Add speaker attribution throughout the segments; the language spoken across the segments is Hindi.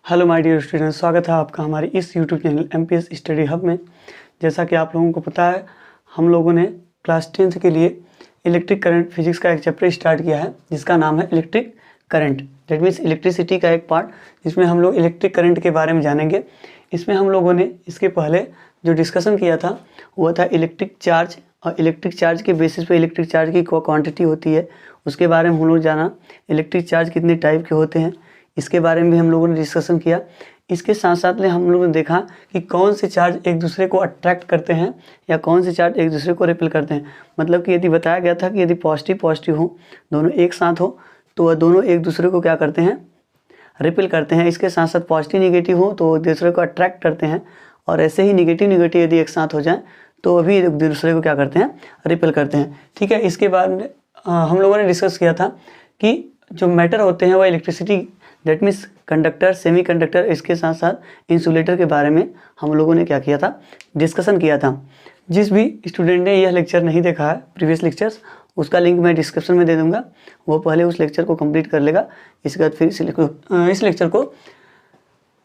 Speaker 1: हेलो माय डियर स्टूडेंट्स, स्वागत है आपका हमारे इस YouTube channel MPS study hub में। जैसा कि आप लोगों को पता है, हम लोगों ने क्लास 10th के लिए इलेक्ट्रिक करंट फिजिक्स का एक चैप्टर स्टार्ट किया है जिसका नाम है electric current. That means electricity का एक पार्ट जिसमें हम लोग इलेक्ट्रिक करंट के बारे में जानेंगे। इसमें हम लोगों ने इसके पहले जो डिस्कशन किया था वो था इलेक्ट्रिक चार्ज, और इलेक्ट्रिक चार्ज के बेसिस पे इलेक्ट्रिक चार्ज की क्वांटिटी होती है उसके बारे में हम लोग जाना। इलेक्ट्रिक चार्ज कितने टाइप के होते हैं इसके बारे में भी हम लोगों ने डिस्कशन किया। इसके साथ साथ में हम लोगों ने देखा कि कौन से चार्ज एक दूसरे को अट्रैक्ट करते हैं या कौन से चार्ज एक दूसरे को रिपेल करते हैं। मतलब कि यदि बताया गया था कि यदि पॉजिटिव पॉजिटिव हो, दोनों एक साथ हो, तो वह दोनों एक दूसरे को क्या करते हैं, रिपेल करते हैं। इसके साथ साथ पॉजिटिव निगेटिव हो तो एक दूसरे को अट्रैक्ट करते हैं, और ऐसे ही निगेटिव निगेटिव यदि एक साथ हो जाए तो अभी एक दूसरे को क्या करते हैं, रिपेल करते हैं। ठीक है, इसके बाद हम लोगों ने डिस्कस किया था कि जो मैटर होते हैं वह electricity, that means conductor, semi conductor, इसके साथ साथ इंसुलेटर के बारे में हम लोगों ने क्या किया था, डिस्कशन किया था। जिस भी स्टूडेंट ने यह लेक्चर नहीं देखा है, प्रीवियस लेक्चर्स, उसका लिंक मैं डिस्क्रिप्शन में दे दूंगा, वो पहले उस लेक्चर को कंप्लीट कर लेगा, इसके बाद फिर इस लेक्चर को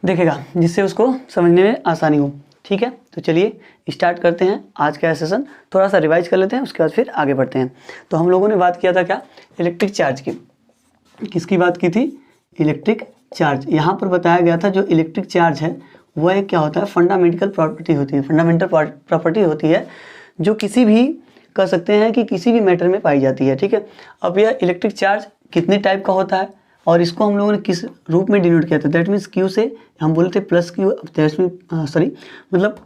Speaker 1: देखेगा जिससे उसको समझने में आसानी हो। ठीक है, तो चलिए स्टार्ट करते हैं आज का सेशन। थोड़ा सा रिवाइज कर लेते हैं, उसके बाद फिर आगे बढ़ते हैं। तो हम लोगों ने बात किया था क्या, इलेक्ट्रिक चार्ज की। किसकी बात की थी, इलेक्ट्रिक चार्ज। यहाँ पर बताया गया था जो इलेक्ट्रिक चार्ज है वह एक क्या होता है, फंडामेंटल प्रॉपर्टी होती है। फंडामेंटल प्रॉपर्टी होती है जो किसी भी कह सकते हैं कि किसी भी मैटर में पाई जाती है। ठीक है, अब यह इलेक्ट्रिक चार्ज कितने टाइप का होता है और इसको हम लोगों ने किस रूप में डिनोट किया था, दैट मीन्स क्यू से हम बोलते प्लस क्यू, मतलब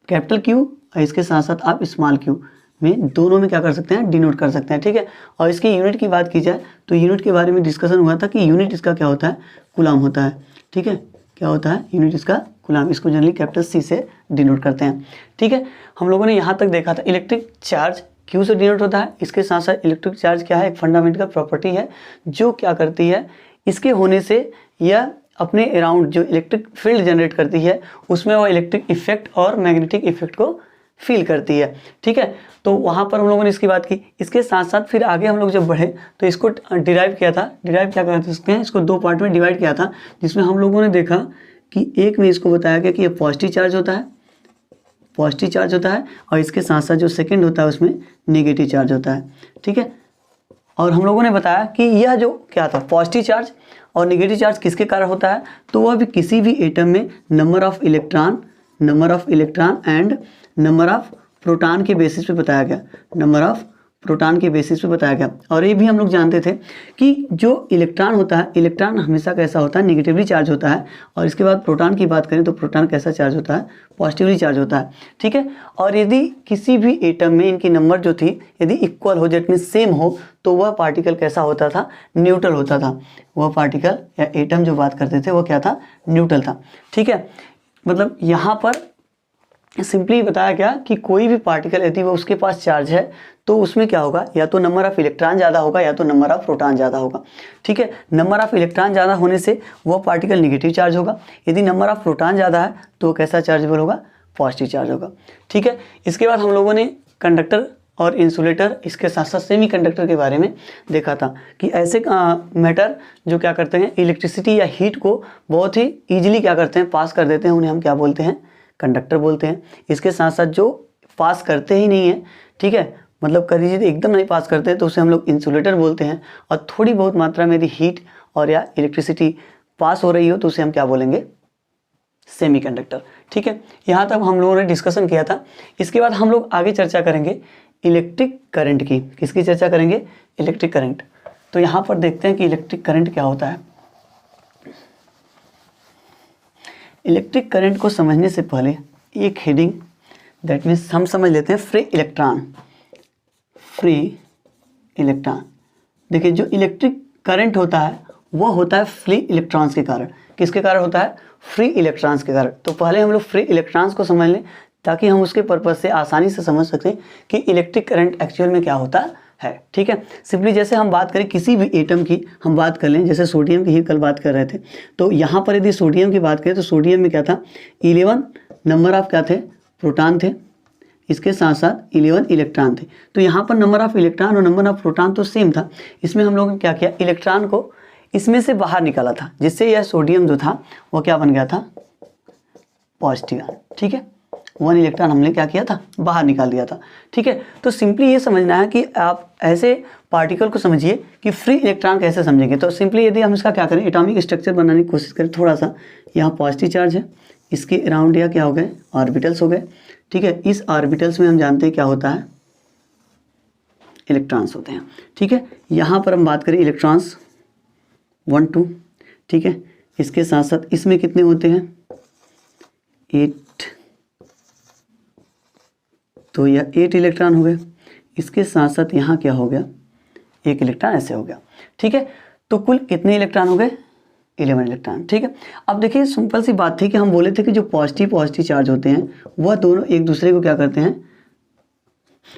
Speaker 1: कैपिटल क्यू और इसके साथ साथ आप स्मॉल क्यू में दोनों में क्या कर सकते हैं, डिनोट कर सकते हैं। ठीक है, और इसकी यूनिट की बात की जाए तो यूनिट के बारे में डिस्कशन हुआ था कि यूनिट इसका क्या होता है, कूलाम होता है। ठीक है, क्या होता है, यूनिट इसका कूलाम, इसको जनरली कैपिटल सी से डिनोट करते हैं। ठीक है, हम लोगों ने यहाँ तक देखा था इलेक्ट्रिक चार्ज क्यू से डिनोट होता है। इसके साथ साथ इलेक्ट्रिक चार्ज क्या है, एक फंडामेंटल प्रॉपर्टी है जो क्या करती है, इसके होने से यह अपने अराउंड जो इलेक्ट्रिक फील्ड जनरेट करती है उसमें वो इलेक्ट्रिक इफेक्ट और मैग्नेटिक इफेक्ट को फील करती है। ठीक है, तो वहाँ पर हम लोगों ने इसकी बात की। इसके साथ साथ फिर आगे हम लोग जब बढ़े तो इसको डिराइव किया था। डिराइव क्या कर सकते हैं, इसको दो पार्ट में डिवाइड किया था, जिसमें हम लोगों ने देखा कि एक में इसको बताया गया कि ये पॉजिटिव चार्ज होता है, पॉजिटिव चार्ज होता है, और इसके साथ साथ जो सेकेंड होता है उसमें नेगेटिव चार्ज होता है। ठीक है, और हम लोगों ने बताया कि यह जो क्या था, पॉजिटिव चार्ज और नेगेटिव चार्ज किसके कारण होता है, तो वह भी किसी भी एटम में number of electron and number of proton के बेसिस पे बताया गया, नंबर ऑफ प्रोटॉन के बेसिस पे बताया गया। और ये भी हम लोग जानते थे कि जो इलेक्ट्रॉन होता है, इलेक्ट्रॉन हमेशा कैसा होता है, नेगेटिवली चार्ज होता है। और इसके बाद प्रोटॉन की बात करें तो प्रोटॉन कैसा चार्ज होता है, पॉजिटिवली चार्ज होता है। ठीक है, और यदि किसी भी एटम में इनकी नंबर जो थी यदि इक्वल हो, दैट मीन्स सेम हो, तो वह पार्टिकल कैसा होता था, न्यूट्रल होता था। वह पार्टिकल या एटम जो बात करते थे वो क्या था, न्यूट्रल था। ठीक है, मतलब यहाँ पर सिंपली बताया गया कि कोई भी पार्टिकल यदि वो उसके पास चार्ज है तो उसमें क्या होगा, या तो नंबर ऑफ इलेक्ट्रॉन ज़्यादा होगा या तो नंबर ऑफ प्रोटॉन ज़्यादा होगा। ठीक है, नंबर ऑफ इलेक्ट्रॉन ज़्यादा होने से वह पार्टिकल नेगेटिव चार्ज होगा, यदि नंबर ऑफ प्रोटॉन ज़्यादा है तो कैसा चार्जेबल होगा, पॉजिटिव चार्ज होगा। ठीक है, इसके बाद हम लोगों ने कंडक्टर और इंसुलेटर, इसके साथ साथ सेमी कंडक्टर के बारे में देखा था कि ऐसे मैटर जो क्या करते हैं, इलेक्ट्रिसिटी या हीट को बहुत ही ईजिली क्या करते हैं, पास कर देते हैं, उन्हें हम क्या बोलते हैं, कंडक्टर बोलते हैं। इसके साथ साथ जो पास करते ही नहीं है, ठीक है, मतलब कर दीजिए एकदम नहीं पास करते तो उसे हम लोग इंसुलेटर बोलते हैं। और थोड़ी बहुत मात्रा में यदि हीट और या इलेक्ट्रिसिटी पास हो रही हो तो उसे हम क्या बोलेंगे, सेमी कंडक्टर। ठीक है, यहाँ तक हम लोगों ने डिस्कशन किया था। इसके बाद हम लोग आगे चर्चा करेंगे इलेक्ट्रिक करंट की। किसकी चर्चा करेंगे, इलेक्ट्रिक करंट। तो यहाँ पर देखते हैं कि इलेक्ट्रिक करंट क्या होता है। इलेक्ट्रिक करंट को समझने से पहले एक हेडिंग, दैट मीन्स हम समझ लेते हैं फ्री इलेक्ट्रॉन। फ्री इलेक्ट्रॉन, देखिए जो इलेक्ट्रिक करंट होता है वह होता है फ्री इलेक्ट्रॉन्स के कारण। किसके कारण होता है, फ्री इलेक्ट्रॉन्स के कारण। तो पहले हम लोग फ्री इलेक्ट्रॉन्स को समझ लें ताकि हम उसके पर्पज से आसानी से समझ सकें कि इलेक्ट्रिक करंट एक्चुअल में क्या होता है। ठीक है, सिंपली जैसे हम बात करें किसी भी एटम की, हम बात कर लें जैसे सोडियम की ही कल बात कर रहे थे, तो यहाँ पर यदि सोडियम की बात करें तो सोडियम में क्या था, 11 नंबर ऑफ क्या थे, प्रोटॉन थे, इसके साथ साथ 11 इलेक्ट्रॉन थे। तो यहाँ पर नंबर ऑफ इलेक्ट्रॉन और नंबर ऑफ प्रोटॉन तो सेम था। इसमें हम लोगों ने क्या किया, इलेक्ट्रॉन को इसमें से बाहर निकाला था, जिससे यह सोडियम जो था वो क्या बन गया था, पॉजिटिव आयन। ठीक है, 1 इलेक्ट्रॉन हमने क्या किया था, बाहर निकाल दिया था। ठीक है, तो सिंपली ये समझना है कि आप ऐसे पार्टिकल को समझिए कि फ्री इलेक्ट्रॉन कैसे समझेंगे। तो सिंपली यदि हम इसका क्या करें, एटॉमिक स्ट्रक्चर बनाने की कोशिश करें, थोड़ा सा यहाँ पॉजिटिव चार्ज है, इसके अराउंड या क्या हो गए, ऑर्बिटल्स हो गए। ठीक है, इस ऑर्बिटल्स में हम जानते हैं क्या होता है, इलेक्ट्रॉन्स होते हैं। ठीक है, यहाँ पर हम बात करें इलेक्ट्रॉन्स 1 2। ठीक है, इसके साथ साथ इसमें कितने होते हैं, 8, तो यह 8 इलेक्ट्रॉन हो गए। इसके साथ साथ यहाँ क्या हो गया, 1 इलेक्ट्रॉन ऐसे हो गया। ठीक है, तो कुल कितने इलेक्ट्रॉन हो गए, 11 इलेक्ट्रॉन। ठीक है, अब देखिए सिंपल सी बात थी कि हम बोले थे कि जो पॉजिटिव चार्ज होते हैं वह दोनों एक दूसरे को क्या करते हैं,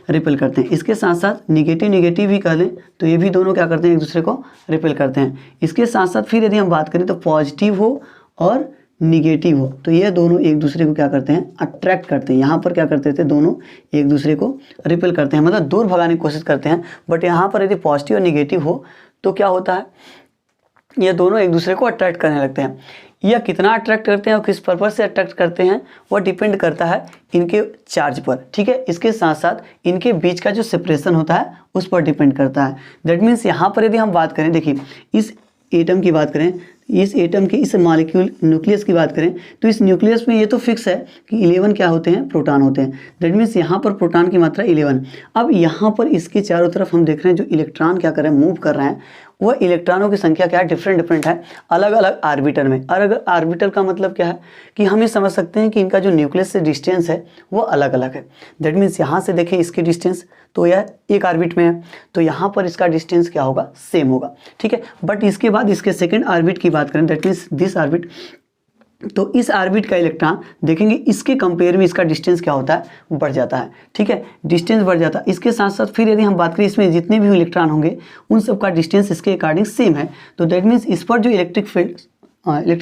Speaker 1: रिपेल करते हैं। इसके साथ साथ निगेटिव भी कह लें तो ये भी दोनों क्या करते हैं, एक दूसरे को रिपेल करते हैं। इसके साथ साथ फिर यदि हम बात करें तो पॉजिटिव हो और निगेटिव हो तो ये दोनों एक दूसरे को क्या करते हैं, अट्रैक्ट करते हैं। यहाँ पर क्या करते थे, दोनों एक दूसरे को रिपेल करते हैं, मतलब दूर भगाने की कोशिश करते हैं। बट यहाँ पर यदि पॉजिटिव और निगेटिव हो तो क्या होता है, ये दोनों एक दूसरे को अट्रैक्ट करने लगते हैं। यह कितना अट्रैक्ट करते हैं और किस पर्पज से अट्रैक्ट करते हैं वह डिपेंड करता है इनके चार्ज पर। ठीक है, इसके साथ साथ इनके बीच का जो सेपरेशन होता है उस पर डिपेंड करता है। दैट मीन्स यहाँ पर यदि हम बात करें, देखिए इस एटम की बात करें, इस एटम के इस मॉलिक्यूल न्यूक्लियस की बात करें तो इस न्यूक्लियस में ये तो फिक्स है कि 11 क्या होते हैं, प्रोटॉन होते हैं। दैट मीन्स यहाँ पर प्रोटॉन की मात्रा 11। अब यहाँ पर इसके चारों तरफ हम देख रहे हैं जो इलेक्ट्रॉन क्या कर रहे हैं, मूव कर रहे हैं, वह इलेक्ट्रॉनों की संख्या क्या है, डिफरेंट है, अलग अलग आर्बिटर में। अलग आर्बिटर का मतलब क्या है कि हम ये समझ सकते हैं कि इनका जो न्यूक्लियस से डिस्टेंस है वो अलग अलग है। दैट मीन्स यहाँ से देखें इसकी डिस्टेंस तो यह एक ऑर्बिट में है, तो यहाँ पर इसका डिस्टेंस क्या होगा, सेम होगा। ठीक है, बट इसके बाद इसके सेकंड ऑर्बिट की बात करें, दैट मीन्स दिस ऑर्बिट, तो इस ऑर्बिट का इलेक्ट्रॉन देखेंगे इसके कंपेयर में इसका डिस्टेंस क्या होता है, बढ़ जाता है। ठीक है, डिस्टेंस बढ़ जाता है। इसके साथ साथ फिर यदि हम बात करें इसमें जितने भी इलेक्ट्रॉन होंगे उन सब का डिस्टेंस इसके अकॉर्डिंग सेम है। तो दैट मीन्स इस पर जो इलेक्ट्रिक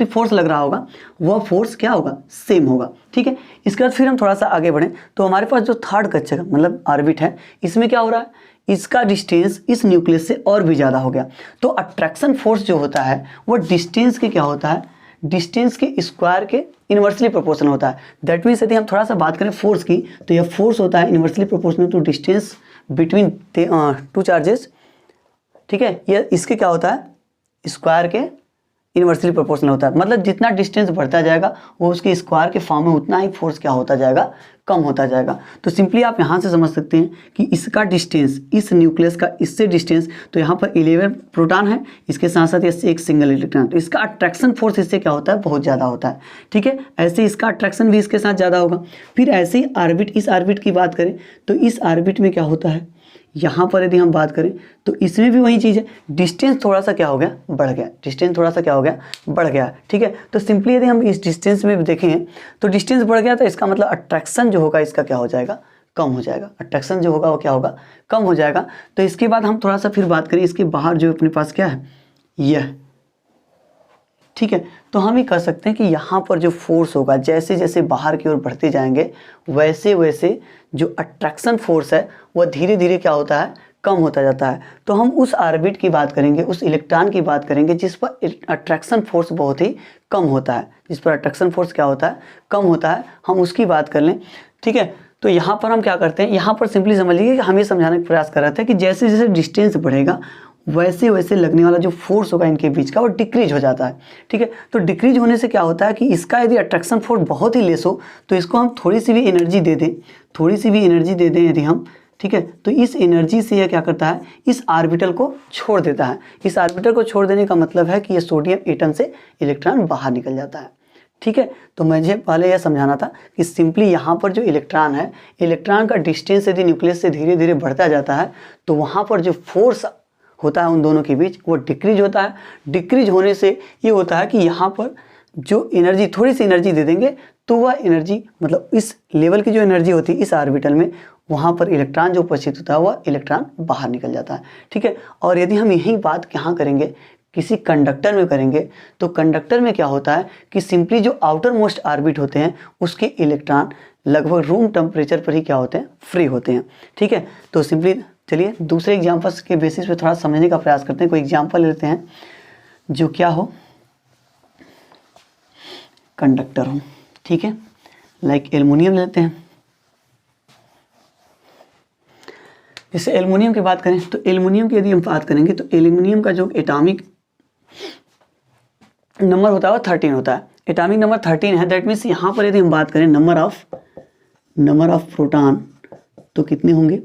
Speaker 1: फोर्स लग रहा होगा वह फोर्स क्या होगा, सेम होगा। ठीक है, इसके बाद फिर हम थोड़ा सा आगे बढ़ें तो हमारे पास जो थर्ड कक्षा मतलब ऑर्बिट है, इसमें क्या हो रहा है, इसका डिस्टेंस इस न्यूक्लियस से और भी ज़्यादा हो गया। तो अट्रैक्शन फोर्स जो होता है वो डिस्टेंस के क्या होता है, डिस्टेंस के स्क्वायर के इन्वर्सली प्रोपोर्शनल होता है। दैट मीन्स यदि हम थोड़ा सा बात करें फोर्स की तो यह फोर्स होता है inversely proportional to distance between 2 charges. ठीक है, यह इसके क्या होता है, स्क्वायर के इन्वर्सली प्रोपोर्शनल होता है। मतलब जितना डिस्टेंस बढ़ता जाएगा वो उसके स्क्वायर के फॉर्म में उतना ही फोर्स क्या होता जाएगा, कम होता जाएगा। तो सिंपली आप यहाँ से समझ सकते हैं कि इसका डिस्टेंस, इस न्यूक्लियस का इससे डिस्टेंस, तो यहाँ पर 11 प्रोटॉन है, इसके साथ साथ इससे एक सिंगल इलेक्ट्रॉन, तो इसका अट्रैक्शन फोर्स इससे क्या होता है, बहुत ज़्यादा होता है। ठीक है, ऐसे इसका अट्रैक्शन भी इसके साथ ज़्यादा होगा। फिर ऐसे ही ऑर्बिट, इस ऑर्बिट की बात करें तो इस ऑर्बिट में क्या होता है, यहाँ पर यदि हम बात करें तो इसमें भी वही चीज़ है, डिस्टेंस थोड़ा सा क्या हो गया, बढ़ गया, डिस्टेंस थोड़ा सा क्या हो गया, बढ़ गया। ठीक है, तो सिंपली यदि हम इस डिस्टेंस में देखें तो डिस्टेंस बढ़ गया तो इसका मतलब अट्रैक्शन जो होगा इसका क्या हो जाएगा, कम हो जाएगा। अट्रैक्शन जो होगा वो क्या होगा, कम हो जाएगा। तो इसके बाद हम थोड़ा सा फिर बात करें इसके बाहर जो अपने पास क्या है, यह। ठीक है, तो हम ये कह सकते हैं कि यहाँ पर जो फोर्स होगा, जैसे जैसे बाहर की ओर बढ़ते जाएंगे वैसे वैसे जो अट्रैक्शन फोर्स है वह धीरे धीरे क्या होता है, कम होता जाता है। तो हम उस ऑर्बिट की बात करेंगे, उस इलेक्ट्रॉन की बात करेंगे जिस पर अट्रैक्शन फोर्स बहुत ही कम होता है, जिस पर अट्रैक्शन फोर्स क्या होता है, कम होता है, हम उसकी बात कर लें। ठीक है, तो यहाँ पर हम क्या करते हैं, यहाँ पर सिंपली समझ लीजिए कि हम ये समझाने का प्रयास कर रहे थे कि जैसे जैसे डिस्टेंस बढ़ेगा वैसे वैसे लगने वाला जो फोर्स होगा इनके बीच का वो डिक्रीज हो जाता है। ठीक है, तो डिक्रीज होने से क्या होता है कि इसका यदि अट्रैक्शन फोर्स बहुत ही लेस हो तो इसको हम थोड़ी सी भी एनर्जी दे दें, थोड़ी सी भी एनर्जी दे दें यदि हम, ठीक है, तो इस एनर्जी से यह क्या करता है, इस ऑर्बिटल को छोड़ देता है। इस ऑर्बिटल को छोड़ देने का मतलब है कि ये सोडियम एटम से इलेक्ट्रॉन बाहर निकल जाता है। ठीक है, तो मुझे पहले यह समझाना था कि सिंपली यहाँ पर जो इलेक्ट्रॉन है, इलेक्ट्रॉन का डिस्टेंस यदि न्यूक्लियस से धीरे धीरे बढ़ता जाता है तो वहाँ पर जो फोर्स होता है उन दोनों के बीच वो डिक्रीज होता है। डिक्रीज होने से ये होता है कि यहाँ पर जो एनर्जी, थोड़ी सी एनर्जी दे देंगे तो वह एनर्जी, मतलब इस लेवल की जो एनर्जी होती है इस ऑर्बिटल में, वहाँ पर इलेक्ट्रॉन जो उपस्थित होता है वह इलेक्ट्रॉन बाहर निकल जाता है। ठीक है, और यदि हम यही बात कहाँ करेंगे, किसी कंडक्टर में करेंगे, तो कंडक्टर में क्या होता है कि सिंपली जो आउटर मोस्ट ऑर्बिट होते हैं उसके इलेक्ट्रॉन लगभग रूम टेम्परेचर पर ही क्या होते हैं, फ्री होते हैं। ठीक है, तो सिंपली चलिए दूसरे एग्जाम्पल्स के बेसिस पे थोड़ा समझने का प्रयास करते हैं। कोई एग्जाम्पल लेते हैं, जो क्या हो, कंडक्टर हो, ठीक है। लाइक एल्युमिनियम लेते हैं। जैसे एल्युमिनियम की बात करें तो एल्युमिनियम की यदि हम बात करेंगे तो एल्युमिनियम का जो एटॉमिक नंबर होता है वो 13 होता है। एटॉमिक नंबर 13 है। दैट मीन्स यहाँ पर यदि हम बात करें नंबर ऑफ प्रोटॉन तो कितने होंगे,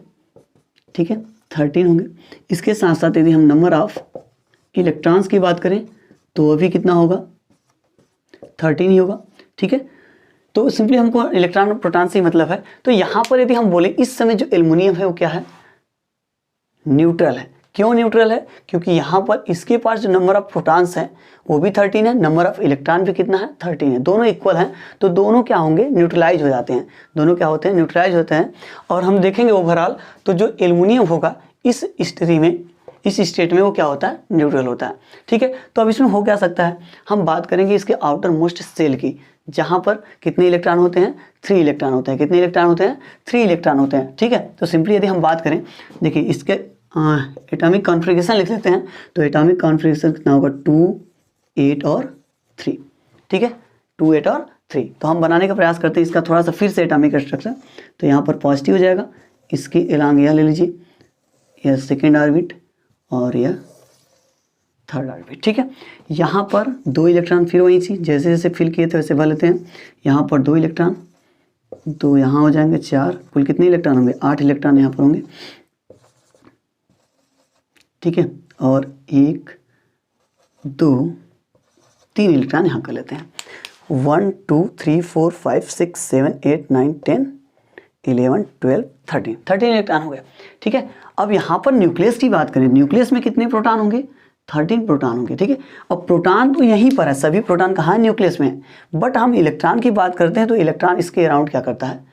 Speaker 1: ठीक है, 13 होंगे। इसके साथ साथ यदि हम नंबर ऑफ इलेक्ट्रॉन्स की बात करें तो वो भी कितना होगा, 13 ही होगा, ठीक है। तो सिंपली हमको इलेक्ट्रॉन और प्रोटॉन से मतलब है। तो यहाँ पर यदि हम बोले इस समय जो एल्युमिनियम है वो क्या है, न्यूट्रल है। क्यों न्यूट्रल है, क्योंकि यहाँ पर इसके पास जो नंबर ऑफ प्रोटॉन्स हैं वो भी 13 है, नंबर ऑफ इलेक्ट्रॉन भी कितना है, 13 है, दोनों इक्वल हैं। तो दोनों क्या होंगे, न्यूट्रलाइज हो जाते हैं, दोनों क्या होते हैं, न्यूट्रलाइज होते हैं। और हम देखेंगे ओवरऑल तो जो एल्युमिनियम होगा इस स्थिति में, इस स्टेट में वो क्या होता है, न्यूट्रल होता है, ठीक है। तो अब इसमें हो क्या सकता है, हम बात करेंगे इसके आउटर मोस्ट सेल की, जहाँ पर कितने इलेक्ट्रॉन होते हैं, 3 इलेक्ट्रॉन होते हैं। कितने इलेक्ट्रॉन होते हैं, 3 इलेक्ट्रॉन होते हैं, ठीक है। तो सिंपली यदि हम बात करें, देखिए इसके एटॉमिक कॉन्फ़िगरेशन लिख लेते हैं। तो एटॉमिक कॉन्फ़िगरेशन कितना होगा, 2, 8 और 3, ठीक है, 2, 8 और 3। तो हम बनाने का प्रयास करते हैं इसका थोड़ा सा फिर से एटॉमिक स्ट्रक्चर। तो यहाँ पर पॉजिटिव हो जाएगा, इसके एलांग यह ले लीजिए, यह सेकेंड ऑर्बिट और यह थर्ड ऑर्बिट, ठीक है। यहाँ पर 2 इलेक्ट्रॉन फिर वही चीज जैसे जैसे फिल किए थे वैसे भर लेते हैं। यहाँ पर 2 इलेक्ट्रॉन, तो यहाँ हो जाएंगे 4, कुल कितने इलेक्ट्रॉन होंगे, 8 इलेक्ट्रॉन यहाँ पर होंगे, ठीक है। और 1, 2, 3 इलेक्ट्रॉन यहाँ कर लेते हैं। 1, 2, 3, 4, 5, 6, 7, 8, 9, 10, 11, 12, 13 इलेक्ट्रॉन हो गया, ठीक है। अब यहाँ पर न्यूक्लियस की बात करें, न्यूक्लियस में कितने प्रोटॉन होंगे, 13 प्रोटॉन होंगे, ठीक है। अब प्रोटॉन तो यहीं पर है, सभी प्रोटॉन कहाँ है, न्यूक्लियस में है। बट हम इलेक्ट्रॉन की बात करते हैं तो इलेक्ट्रॉन इसके अराउंड क्या करता है,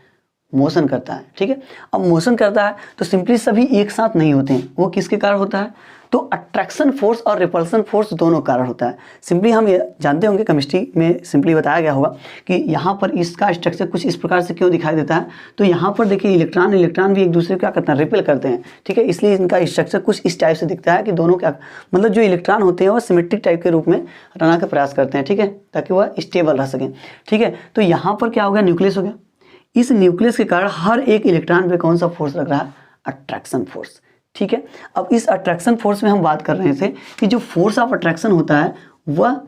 Speaker 1: मोशन करता है, ठीक है। अब मोशन करता है तो सिंपली सभी एक साथ नहीं होते हैं, वो किसके कारण होता है, तो अट्रैक्शन फोर्स और रिपल्सन फोर्स दोनों कारण होता है। सिंपली हम ये जानते होंगे, केमिस्ट्री में सिंपली बताया गया होगा कि यहाँ पर इसका स्ट्रक्चर कुछ इस प्रकार से क्यों दिखाई देता है। तो यहाँ पर देखिए इलेक्ट्रॉन भी एक दूसरे को क्या करते हैं, रिपेल करते हैं, ठीक है। इसलिए इनका स्ट्रक्चर कुछ इस टाइप से दिखता है कि दोनों क्या मतलब जो इलेक्ट्रॉन होते हैं वो सिमेट्रिक टाइप के रूप में रहने का प्रयास करते हैं, ठीक है, ताकि वह स्टेबल रह सकें, ठीक है। तो यहाँ पर क्या हो गया, न्यूक्लियस हो गया। इस न्यूक्लियस के कारण हर एक इलेक्ट्रॉन पे कौन सा फोर्स लग रहा है, अट्रैक्शन फोर्स, ठीक है। अब इस अट्रैक्शन फोर्स में हम बात कर रहे थे कि जो फोर्स ऑफ अट्रैक्शन होता है वह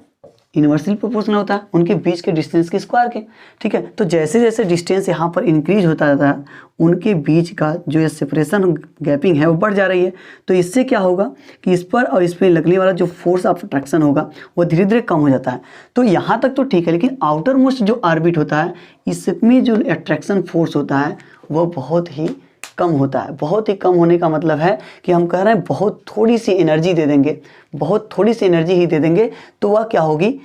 Speaker 1: इन्वर्सली प्रोपोर्शनल होता है उनके बीच के डिस्टेंस के स्क्वायर के, ठीक है। तो जैसे जैसे डिस्टेंस यहाँ पर इंक्रीज होता जाता है उनके बीच का जो ये सेपरेशन गैपिंग है वो बढ़ जा रही है। तो इससे क्या होगा कि इस पर और इस पर लगने वाला जो फोर्स ऑफ अट्रैक्शन होगा वो धीरे धीरे कम हो जाता है। तो यहाँ तक तो ठीक है, लेकिन आउटर मोस्ट जो ऑर्बिट होता है इसमें जो अट्रैक्शन फोर्स होता है वह बहुत ही कम होता है। बहुत ही कम होने का मतलब है कि हम कह रहे हैं बहुत थोड़ी सी एनर्जी दे देंगे, बहुत थोड़ी सी एनर्जी ही दे देंगे तो वह क्या होगी,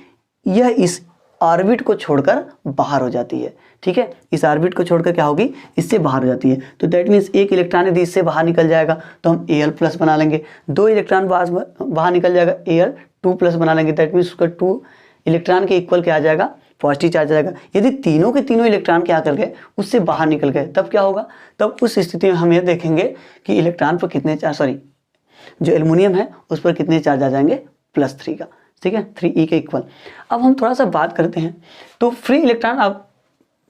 Speaker 1: यह इस ऑर्बिट को छोड़कर बाहर हो जाती है, ठीक है। इस ऑर्बिट को छोड़कर क्या होगी, इससे बाहर हो जाती है। तो दैट मीन्स एक इलेक्ट्रॉन यदि इससे बाहर निकल जाएगा तो हम Al+ बना लेंगे, 2 इलेक्ट्रॉन बाहर निकल जाएगा Al2+ बना लेंगे। दैट मीन्स उसका 2 इलेक्ट्रॉन के इक्वल क्या आ जाएगा, पॉजिटिव चार्ज आ जाएगा। यदि तीनों के तीनों इलेक्ट्रॉन क्या कर गए, उससे बाहर निकल गए, तब क्या होगा, तब उस स्थिति में हम ये देखेंगे कि इलेक्ट्रॉन पर कितने चार्ज, जो एल्युमिनियम है उस पर कितने चार्ज आ जाएंगे, +3 का, ठीक है, 3e के इक्वल। अब हम थोड़ा सा बात करते हैं तो फ्री इलेक्ट्रॉन, अब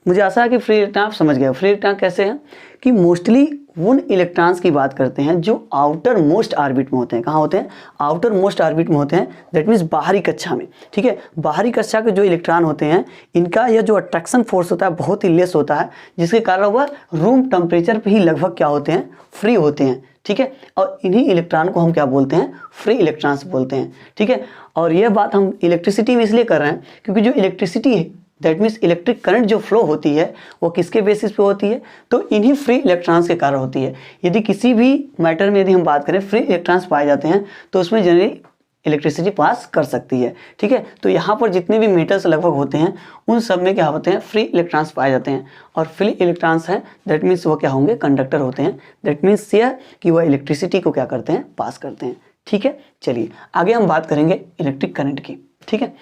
Speaker 1: मुझे आशा है कि फ्री इलेक्ट्रॉन आप समझ गए। फ्री इलेक्ट्रॉन कैसे हैं कि मोस्टली उन इलेक्ट्रॉन्स की बात करते हैं जो आउटर मोस्ट ऑर्बिट में होते हैं। कहाँ होते हैं, आउटर मोस्ट ऑर्बिट में होते हैं, दैट मीन्स बाहरी कक्षा में, ठीक है। बाहरी कक्षा के जो इलेक्ट्रॉन होते हैं इनका यह जो अट्रैक्शन फोर्स होता है बहुत ही लेस होता है, जिसके कारण वह रूम टेम्परेचर पर ही लगभग क्या होते हैं, फ्री होते हैं, ठीक है। और इन्हीं इलेक्ट्रॉन को हम क्या बोलते हैं, फ्री इलेक्ट्रॉन्स बोलते हैं, ठीक है। और यह बात हम इलेक्ट्रिसिटी में इसलिए कर रहे हैं क्योंकि जो इलेक्ट्रिसिटी है दैट मीन्स इलेक्ट्रिक करंट जो फ्लो होती है वो किसके बेसिस पे होती है, तो इन्हीं फ्री इलेक्ट्रॉन्स के कारण होती है। यदि किसी भी मैटर में यदि हम बात करें फ्री इलेक्ट्रॉन्स पाए जाते हैं तो उसमें जनरली इलेक्ट्रिसिटी पास कर सकती है, ठीक है। तो यहाँ पर जितने भी मेटल्स लगभग होते हैं उन सब में क्या होते हैं, फ्री इलेक्ट्रॉन्स पाए जाते हैं। और फ्री इलेक्ट्रॉन्स हैं दैट मीन्स वो क्या होंगे, कंडक्टर होते हैं। दैट मीन्स यह कि वह इलेक्ट्रिसिटी को क्या करते हैं, पास करते हैं, ठीक है। चलिए आगे हम बात करेंगे इलेक्ट्रिक करंट की, ठीक है।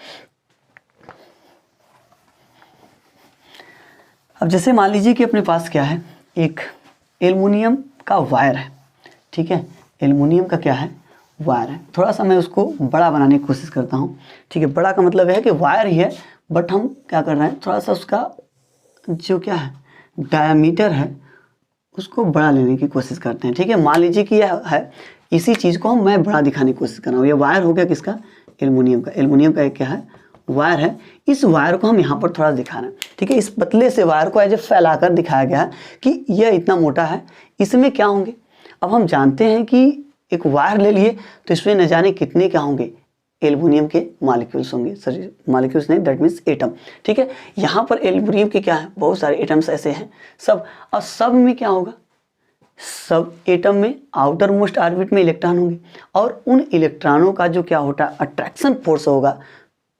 Speaker 1: अब जैसे मान लीजिए कि अपने पास क्या है, एक एल्युमिनियम का वायर है, ठीक है। एल्युमिनियम का क्या है, वायर है। थोड़ा सा मैं उसको बड़ा बनाने की कोशिश करता हूँ, ठीक है। बड़ा का मतलब है कि वायर ही है, बट हम क्या कर रहे हैं, थोड़ा सा उसका जो क्या है डायमीटर है उसको बड़ा लेने की कोशिश करते हैं, ठीक है। मान लीजिए कि यह है, इसी चीज़ को मैं बड़ा दिखाने की कोशिश कर रहा हूँ। ये वायर हो गया किसका, एल्युमिनियम का। एल्युमिनियम का एक क्या है, वायर है। इस वायर को हम यहाँ पर थोड़ा दिखा रहे हैं, ठीक है। इस पतले से वायर को ऐसे फैलाकर दिखाया गया है कि यह इतना मोटा है, इसमें क्या होंगे। अब हम जानते हैं कि एक वायर ले लिए तो इसमें न जाने कितने क्या होंगे, एल्युमिनियम के मॉलिक्यूल्स होंगे, सॉरी मॉलिक्यूल्स नहीं, दैट मीन्स एटम, ठीक है। यहाँ पर एल्युमिनियम के क्या है, बहुत सारे एटम्स ऐसे हैं सब, और सब में क्या होगा, सब एटम में आउटर मोस्ट ऑर्बिट में इलेक्ट्रॉन होंगे, और उन इलेक्ट्रॉनों का जो क्या होता है अट्रैक्शन फोर्स होगा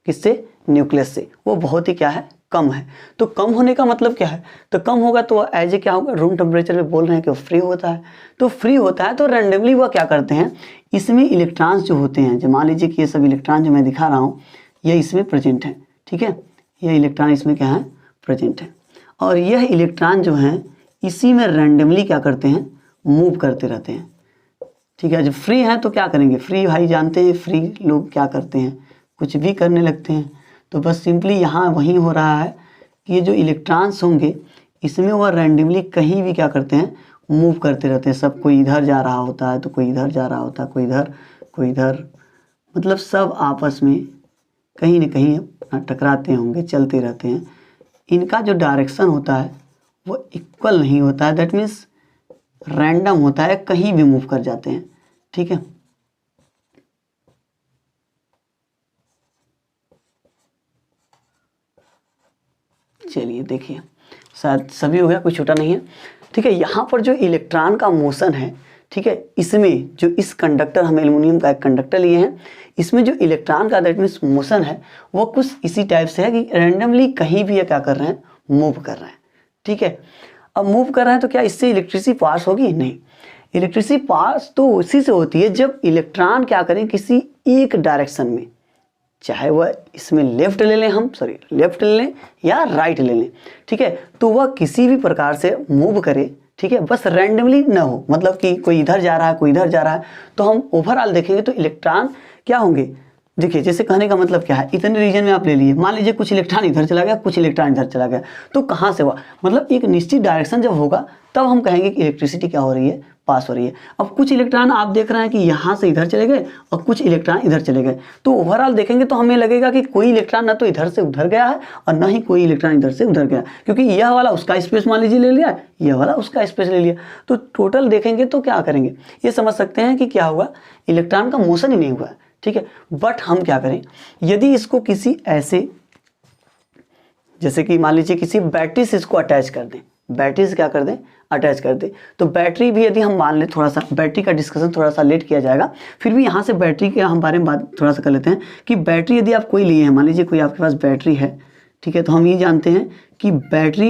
Speaker 1: किससे, न्यूक्लियस से, वो बहुत ही क्या है, कम है। तो कम होने का मतलब क्या है, तो कम होगा तो एज ए क्या होगा, रूम टेम्परेचर पे बोल रहे हैं कि वो फ्री होता है। तो फ्री होता है तो रैंडमली वह क्या करते हैं, इसमें इलेक्ट्रॉन्स जो होते हैं, जो मान लीजिए कि ये सब इलेक्ट्रॉन जो मैं दिखा रहा हूँ ये इसमें प्रेजेंट है, ठीक है। ये इलेक्ट्रॉन इसमें क्या है, प्रेजेंट है, और यह इलेक्ट्रॉन जो है इसी में रैंडमली क्या करते हैं, मूव करते रहते हैं, ठीक है। जब फ्री है तो क्या करेंगे, फ्री भाई जानते हैं, फ्री लोग क्या करते हैं, कुछ भी करने लगते हैं। तो बस सिंपली यहाँ वही हो रहा है कि ये जो इलेक्ट्रॉन्स होंगे इसमें वह रैंडमली कहीं भी क्या करते हैं, मूव करते रहते हैं। सब कोई इधर जा रहा होता है तो कोई इधर जा रहा होता है, कोई इधर कोई इधर, मतलब सब आपस में कहीं ना कहीं टकराते होंगे, चलते रहते हैं। इनका जो डायरेक्शन होता है वो इक्वल नहीं होता है, दैट मीन्स रैंडम होता है, कहीं भी मूव कर जाते हैं, ठीक है। चलिए देखिए, शायद सभी हो गया, कोई छोटा नहीं है, ठीक है। यहाँ पर जो इलेक्ट्रॉन का मोशन है, ठीक है, इसमें जो इस कंडक्टर, हम एल्युमिनियम का एक कंडक्टर लिए हैं, इसमें जो इलेक्ट्रॉन का दैट मीन्स मोशन है वो कुछ इसी टाइप से है कि रैंडमली कहीं भी ये क्या कर रहे हैं, मूव कर रहे हैं, ठीक है। अब मूव कर रहे हैं तो क्या इससे इलेक्ट्रिसिटी पास होगी, नहीं। इलेक्ट्रिसिटी पास तो उसी से होती है जब इलेक्ट्रॉन क्या करें, किसी एक डायरेक्शन में, चाहे वह इसमें लेफ्ट ले लें, हम सॉरी लेफ्ट ले लें या राइट ले लें, ठीक है, तो वह किसी भी प्रकार से मूव करे, ठीक है, बस रैंडमली ना हो, मतलब कि कोई इधर जा रहा है कोई इधर जा रहा है। तो हम ओवरऑल देखेंगे तो इलेक्ट्रॉन क्या होंगे, देखिए जैसे कहने का मतलब क्या है, इतने रीजन में आप ले लिए, मान लीजिए कुछ इलेक्ट्रॉन इधर चला गया, कुछ इलेक्ट्रॉन इधर चला गया, तो कहाँ से हुआ, मतलब एक निश्चित डायरेक्शन जब होगा तब हम कहेंगे कि इलेक्ट्रिसिटी क्या हो रही है, पास हो रही है। अब कुछ इलेक्ट्रॉन आप देख रहे हैं कि यहाँ से इधर चले गए और कुछ इलेक्ट्रॉन इधर चले गए, तो ओवरऑल देखेंगे तो हमें लगेगा कि कोई इलेक्ट्रॉन ना तो इधर से उधर गया है और ना ही कोई इलेक्ट्रॉन इधर से उधर गया, क्योंकि यह वाला उसका स्पेस मान लीजिए ले लिया, यह वाला उसका स्पेस ले लिया। तो टोटल देखेंगे तो क्या करेंगे, ये समझ सकते हैं कि क्या हुआ, इलेक्ट्रॉन का मोशन ही नहीं हुआ, ठीक है। बट हम क्या करें, यदि इसको किसी ऐसे, जैसे कि मान लीजिए किसी बैटरी से इसको अटैच कर दें, बैटरी से क्या कर दें, अटैच कर दें, तो बैटरी भी यदि हम मान लें, थोड़ा सा बैटरी का डिस्कशन थोड़ा सा लेट किया जाएगा, फिर भी यहाँ से बैटरी के हम बारे में बात थोड़ा सा कर लेते हैं कि बैटरी यदि आप कोई लिए हैं, मान लीजिए कोई आपके पास बैटरी है, ठीक है, तो हम ये जानते हैं कि बैटरी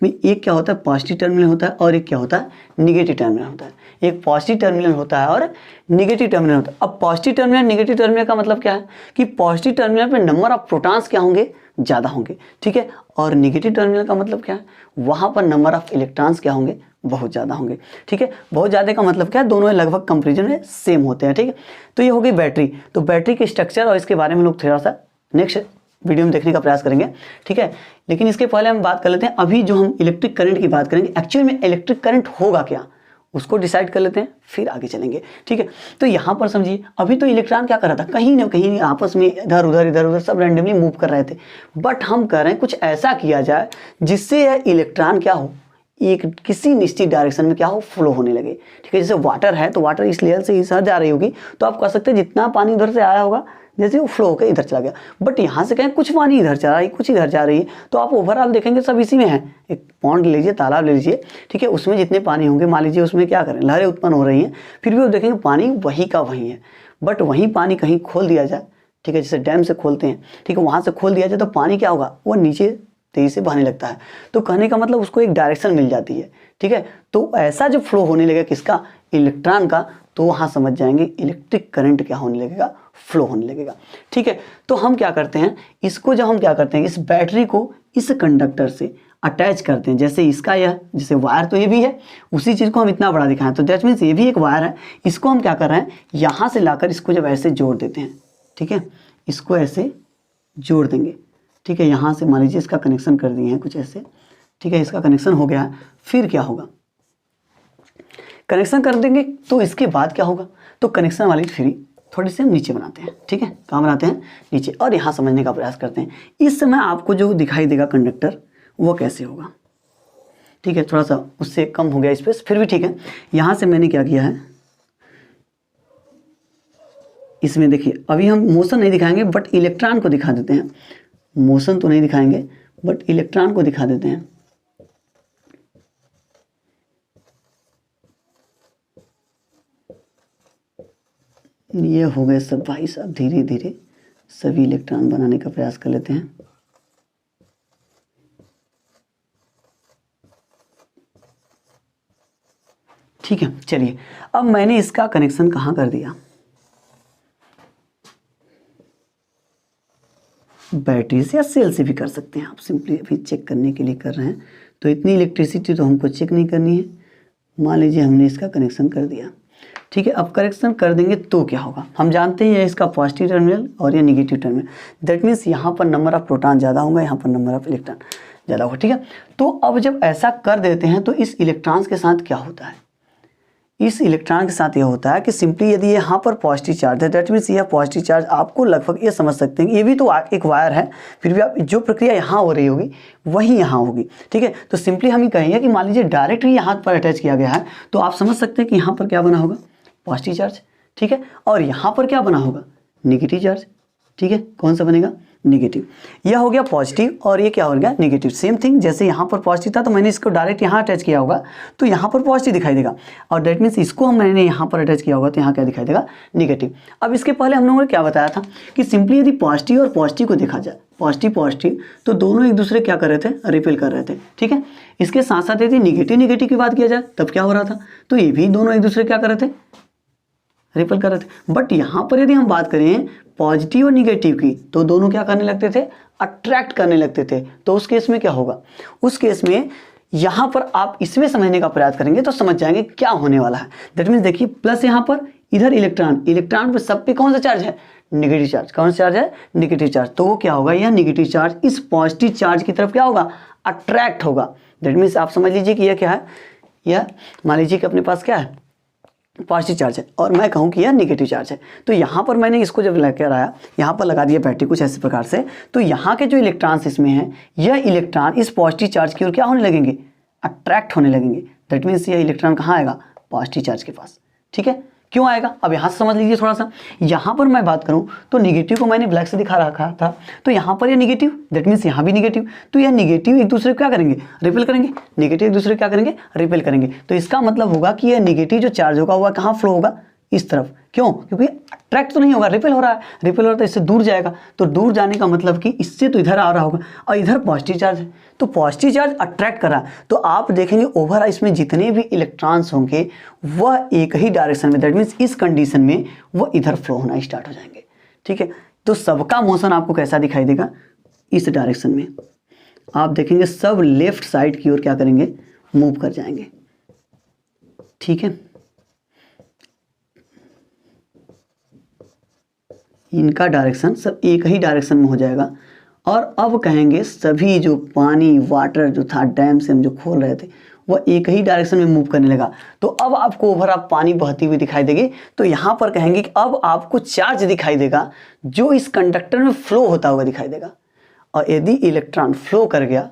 Speaker 1: में एक क्या होता है, पॉजिटिव टर्मिनल होता है और एक क्या होता है, निगेटिव टर्मिनल होता है। एक पॉजिटिव टर्मिनल होता है और निगेटिव टर्मिनल होता है। अब पॉजिटिव टर्मिनल निगेटिव टर्मिनल का मतलब क्या है कि पॉजिटिव टर्मिनल पे नंबर ऑफ प्रोटॉन्स क्या होंगे, ज़्यादा होंगे, ठीक है, और निगेटिव टर्मिनल का मतलब क्या है, वहाँ पर नंबर ऑफ इलेक्ट्रॉन्स क्या होंगे, बहुत ज़्यादा होंगे, ठीक है। बहुत ज़्यादा का मतलब क्या है, दोनों लगभग कंपेरिजन में सेम होते हैं, ठीक है। तो ये हो गई बैटरी। तो बैटरी के स्ट्रक्चर और इसके बारे में लोग थोड़ा सा नेक्स्ट वीडियो में देखने का प्रयास करेंगे, ठीक है। लेकिन इसके पहले हम बात कर लेते हैं, अभी जो हम इलेक्ट्रिक करंट की बात करेंगे, एक्चुअल में इलेक्ट्रिक करंट होगा क्या उसको डिसाइड कर लेते हैं, फिर आगे चलेंगे, ठीक है। तो यहाँ पर समझिए, अभी तो इलेक्ट्रॉन क्या कर रहा था, कहीं ना कहीं आपस में इधर उधर सब रैंडमली मूव कर रहे थे, बट हम कह रहे हैं कुछ ऐसा किया जाए जिससे यह इलेक्ट्रॉन क्या हो, एक किसी निश्चित डायरेक्शन में क्या हो, फ्लो होने लगे, ठीक है। जैसे वाटर है तो वाटर इस लेयर से इस जा रही होगी, तो आप कह सकते हैं जितना पानी उधर से आया होगा जैसे वो फ्लो होकर इधर चला गया, बट यहाँ से कहें कुछ पानी इधर चला रही कुछ इधर जा रही है, तो आप ओवरऑल देखेंगे सब इसी में है। एक पॉन्ड ले लीजिए, तालाब ले लीजिए, ठीक है, उसमें जितने पानी होंगे मान लीजिए उसमें क्या करें, लहरें उत्पन्न हो रही हैं, फिर भी वो देखेंगे पानी वही का वही है, बट वही पानी कहीं खोल दिया जाए, ठीक है, जैसे डैम से खोलते हैं, ठीक है, वहाँ से खोल दिया जाए तो पानी क्या होगा, वो नीचे तेजी से बहने लगता है। तो कहने का मतलब उसको एक डायरेक्शन मिल जाती है, ठीक है। तो ऐसा जो फ्लो होने लगेगा किसका, इलेक्ट्रॉन का, तो वहाँ समझ जाएंगे इलेक्ट्रिक करंट क्या होने लगेगा, फ्लो होने लगेगा, ठीक है। तो हम क्या करते हैं, इसको जब हम क्या करते हैं, इस बैटरी को इस कंडक्टर से अटैच करते हैं, जैसे इसका यह, जैसे वायर तो ये भी है, उसी चीज़ को हम इतना बड़ा दिखाएं, तो दैट मीन्स ये भी एक वायर है, इसको हम क्या कर रहे हैं, यहाँ से लाकर इसको जब ऐसे जोड़ देते हैं, ठीक है, इसको ऐसे जोड़ देंगे, ठीक है, यहाँ से मान लीजिए इसका कनेक्शन कर दिए हैं कुछ ऐसे, ठीक है, इसका कनेक्शन हो गया है। फिर क्या होगा, कनेक्शन कर देंगे तो इसके बाद क्या होगा, तो कनेक्शन वाली फ्री थोड़ी सी हम नीचे बनाते हैं, ठीक है, कहाँ बनाते हैं, नीचे, और यहाँ समझने का प्रयास करते हैं। इस समय आपको जो दिखाई देगा कंडक्टर वो कैसे होगा, ठीक है, थोड़ा सा उससे कम हो गया स्पेस, फिर भी ठीक है। यहाँ से मैंने क्या किया है, इसमें देखिए अभी हम मोशन नहीं दिखाएंगे बट इलेक्ट्रॉन को दिखा देते हैं, मोशन तो नहीं दिखाएंगे बट इलेक्ट्रॉन को दिखा देते हैं। ये हो गए सब भाई साहब, धीरे धीरे सभी इलेक्ट्रॉन बनाने का प्रयास कर लेते हैं। ठीक है, चलिए अब मैंने इसका कनेक्शन कहाँ कर दिया, बैटरी से या सेल से भी कर सकते हैं आप, सिंपली अभी चेक करने के लिए कर रहे हैं। तो इतनी इलेक्ट्रिसिटी तो हमको चेक नहीं करनी है, मान लीजिए हमने इसका कनेक्शन कर दिया, ठीक है। अब कनेक्शन कर देंगे तो क्या होगा, हम जानते हैं इसका पॉजिटिव टर्मिनल और ये निगेटिव टर्मिनल, दैट मीन्स यहाँ पर नंबर ऑफ प्रोटॉन ज़्यादा होगा, यहाँ पर नंबर ऑफ इलेक्ट्रॉन ज़्यादा होगा, ठीक है। तो अब जब ऐसा कर देते हैं तो इस इलेक्ट्रॉन्स के साथ क्या होता है, इस इलेक्ट्रॉन के साथ यह होता है कि सिंपली यदि यहाँ पर पॉजिटिव चार्ज है, दैट मीन्स यह पॉजिटिव चार्ज आपको लगभग ये समझ सकते हैं कि ये भी तो एक वायर है, फिर भी आप जो प्रक्रिया यहाँ हो रही होगी वही यहाँ होगी, ठीक है। तो सिंपली हम ये कहेंगे कि मान लीजिए डायरेक्ट ही यहाँ पर अटैच किया गया है, तो आप समझ सकते हैं कि यहाँ पर क्या बना होगा, पॉजिटिव चार्ज, ठीक है, और यहाँ पर क्या बना होगा, निगेटिव चार्ज, ठीक है। कौन सा बनेगा, निगेटिव। यह हो गया पॉजिटिव और ये क्या हो गया, निगेटिव। सेम थिंग, जैसे यहाँ पर पॉजिटिव था तो मैंने इसको डायरेक्ट यहाँ अटैच किया होगा तो यहाँ पर पॉजिटिव दिखाई देगा, और दैट मीन्स इसको हम मैंने यहाँ पर अटैच किया होगा तो यहाँ क्या दिखाई देगा, निगेटिव। अब इसके पहले हम लोगों ने क्या बताया था कि सिंपली यदि पॉजिटिव और पॉजिटिव को देखा जाए, पॉजिटिव पॉजिटिव, तो दोनों एक दूसरे क्या कर रहे थे, रिपेल कर रहे थे, ठीक है। इसके साथ साथ यदि निगेटिव निगेटिव की बात किया जाए तब क्या हो रहा था, तो ये भी दोनों एक दूसरे क्या कर रहे थे, रिपेल कर रहे थे। बट यहाँ पर यदि हम बात करें पॉजिटिव और निगेटिव की, तो दोनों क्या करने लगते थे, अट्रैक्ट करने लगते थे। तो उस केस में क्या होगा, उस केस में यहाँ पर आप इसमें समझने का प्रयास करेंगे तो समझ जाएंगे क्या होने वाला है। दैट मीन्स देखिए प्लस यहाँ पर, इधर इलेक्ट्रॉन, इलेक्ट्रॉन पर सब पे कौन सा चार्ज है, निगेटिव चार्ज। कौन सा चार्ज है, निगेटिव चार्ज। तो वो क्या होगा, यह निगेटिव चार्ज इस पॉजिटिव चार्ज की तरफ क्या होगा, अट्रैक्ट होगा। दैट मीन्स आप समझ लीजिए कि यह क्या है, यह मान लीजिए कि अपने पास क्या है, पॉजिटिव चार्ज है, और मैं कहूँ कि यह निगेटिव चार्ज है। तो यहाँ पर मैंने इसको जब लेकर आया, यहाँ पर लगा दिया बैटरी कुछ ऐसे प्रकार से, तो यहाँ के जो इलेक्ट्रॉन्स इसमें हैं, यह इलेक्ट्रॉन इस पॉजिटिव चार्ज की ओर क्या होने लगेंगे, अट्रैक्ट होने लगेंगे। दैट मीन्स यह इलेक्ट्रॉन कहाँ आएगा, पॉजिटिव चार्ज के पास, ठीक है। क्यों आएगा, अब यहाँ से समझ लीजिए थोड़ा सा। यहाँ पर मैं बात करूँ तो निगेटिव को मैंने ब्लैक से दिखा रखा था, तो यहाँ पर ये निगेटिव, दैट मीन्स यहाँ भी निगेटिव, तो यह निगेटिव एक दूसरे को क्या करेंगे, रिपेल करेंगे। निगेटिव एक दूसरे को क्या करेंगे, रिपेल करेंगे। तो इसका मतलब होगा कि यह निगेटिव जो चार्ज होगा वह कहाँ फ्लो होगा, इस तरफ। क्यों, क्योंकि अट्रैक्ट तो नहीं होगा, रिपेल हो रहा है, रिपेल हो रहा है तो इससे दूर जाएगा। तो दूर जाने का मतलब कि इससे तो इधर आ रहा होगा, और इधर पॉजिटिव चार्ज है, तो पॉजिटिव चार्ज अट्रैक्ट कर रहा है। तो आप देखेंगे ओवरऑल इसमें जितने भी इलेक्ट्रॉन्स होंगे वह एक ही डायरेक्शन में, दैट मीन्स इस कंडीशन में वह इधर फ्लो होना स्टार्ट हो जाएंगे, ठीक है। तो सबका मोशन आपको कैसा दिखाई देगा, इस डायरेक्शन में। आप देखेंगे सब लेफ्ट साइड की ओर क्या करेंगे, मूव कर जाएंगे, ठीक है। इनका डायरेक्शन सब एक ही डायरेक्शन में हो जाएगा। और अब कहेंगे सभी जो पानी वाटर जो था डैम से हम जो खोल रहे थे वह एक ही डायरेक्शन में मूव करने लगा। तो अब आपको ओवरऑल पानी बहती हुई दिखाई देगी। तो यहाँ पर कहेंगे कि अब आपको चार्ज दिखाई देगा जो इस कंडक्टर में फ्लो होता हुआ दिखाई देगा। और यदि इलेक्ट्रॉन फ्लो कर गया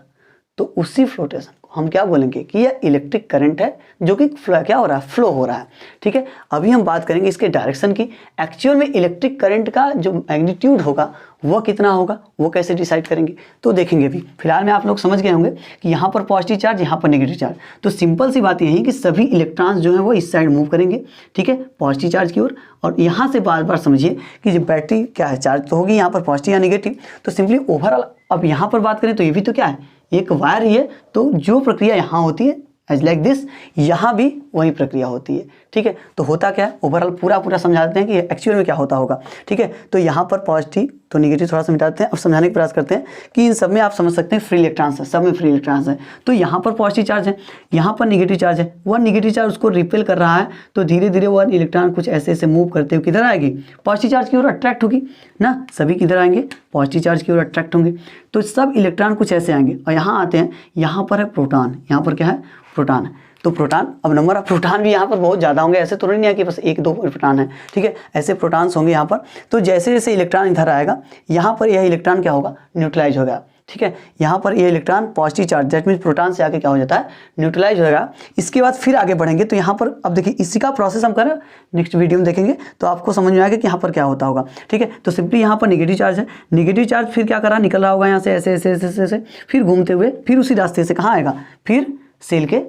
Speaker 1: तो उसी फ्लोटेशन को हम क्या बोलेंगे कि यह इलेक्ट्रिक करंट है जो कि क्या हो रहा है, फ्लो हो रहा है, ठीक है। अभी हम बात करेंगे इसके डायरेक्शन की। एक्चुअल में इलेक्ट्रिक करंट का जो मैग्नीट्यूड होगा वह कितना होगा, वो कैसे डिसाइड करेंगे तो देखेंगे। अभी फिलहाल में आप लोग समझ गए होंगे कि यहाँ पर पॉजिटिव चार्ज, यहाँ पर नेगेटिव चार्ज। तो सिंपल सी बात यही कि सभी इलेक्ट्रॉन्स जो है वो इस साइड मूव करेंगे, ठीक है, पॉजिटिव चार्ज की ओर। और यहाँ से बार बार समझिए कि जो बैटरी क्या है, चार्ज तो होगी यहाँ पर पॉजिटिव या निगेटिव। तो सिंपली ओवरऑल अब यहाँ पर बात करें तो ये भी तो क्या है, एक वायर ही है। तो जो प्रक्रिया यहाँ होती है एज लाइक दिस, यहाँ भी वही प्रक्रिया होती है, ठीक है। तो होता क्या है, ओवरऑल पूरा समझा देते हैं कि एक्चुअल में क्या होता होगा, ठीक है। तो यहाँ पर पॉजिटिव तो निगेटिव थोड़ा सा मिटाते हैं और समझाने का प्रयास करते हैं कि इन सब में आप समझ सकते हैं फ्री इलेक्ट्रॉन्स है, सब में फ्री इलेक्ट्रॉन्स है। तो यहाँ पर पॉजिटिव चार्ज है, यहाँ पर निगेटिव चार्ज है, वह निगेटिव चार्ज उसको रिपेल कर रहा है, तो धीरे धीरे वह इलेक्ट्रॉन कुछ ऐसे ऐसे मूव करते हुए किधर आएगी, पॉजिटिव चार्ज की ओर अट्रैक्ट होगी ना, सभी किधर आएंगे, पॉजिटिव चार्ज की ओर अट्रैक्ट होंगे। तो सब इलेक्ट्रॉन कुछ ऐसे आएंगे और यहाँ आते हैं, यहाँ पर है प्रोटॉन, यहाँ पर क्या है, प्रोटॉन है। तो प्रोटॉन, अब नंबर ऑफ प्रोटॉन भी यहाँ पर बहुत ज़्यादा होंगे, ऐसे तो नहीं है कि बस एक दो प्रोटॉन है, ठीक है, ऐसे प्रोटॉन्स होंगे यहाँ पर। तो जैसे जैसे इलेक्ट्रॉन इधर आएगा, यहाँ पर यह इलेक्ट्रॉन क्या होगा, न्यूट्रलाइज होगा, ठीक है। यहाँ पर ये electron positive charge that means proton से आके क्या हो जाता है, न्यूट्रलाइज हो जाएगा। इसके बाद फिर आगे बढ़ेंगे तो यहाँ पर अब देखिए इसी का प्रोसेस हम करें, नेक्स्ट वीडियो में देखेंगे तो आपको समझ में आएगा कि यहाँ पर क्या होता होगा, ठीक है। तो सिंपली यहाँ पर निगेटिव चार्ज है, निगेटिव चार्ज फिर क्या करा, निकल रहा होगा यहाँ से ऐसे ऐसे ऐसे ऐसे ऐसे, फिर घूमते हुए फिर उसी रास्ते से कहाँ आएगा, फिर सेल के